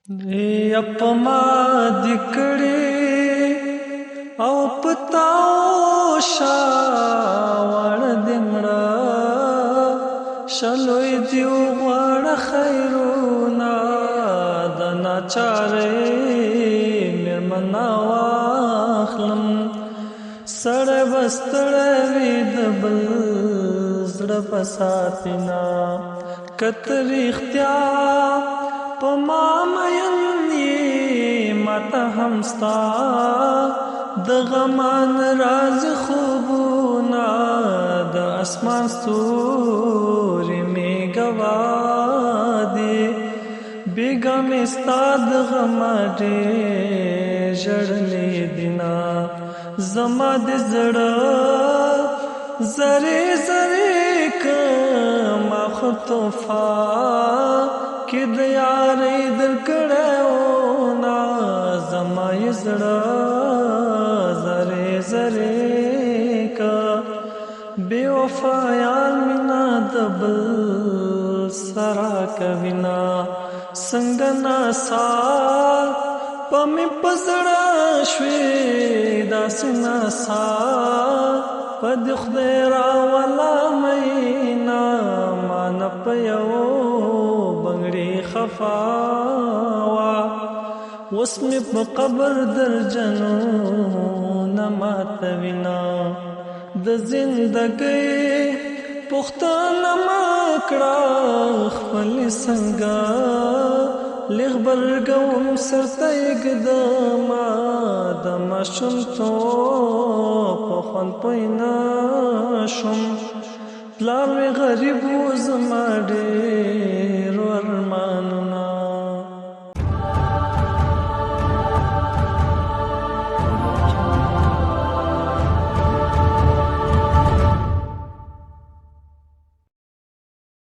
اپما دکړې او پتاو شاوړ دمړه شلوې دیو غوړ خیرونا د ناچارې مرمنا واخلم سړ بستړ وی د بل زړه پساتینا کتری اختیار پما مین ماته همستا د غمان راز خوبونا د اسمان ستوري می گوادي بیگا می ستاد غماډه جړلې دینا زما د زړه زری زری کما خو توفا کې د یارې درکړو نا زما یې زړه زری زری کا بے وفا یار مینا د بل سرا کوینا څنګه ناسا پمې پزړه شوې داسې ناسا پد خدای را ولا مینا مان پیو بنگړي خفاوا وسمې په قبر درجنو نماتوینا د زندګۍ پختانه مکړه خپل څنګه لغبرګوم سرته یګدما د ماشوم تو په خون پوینا شم پلار می غریب و زما ډېر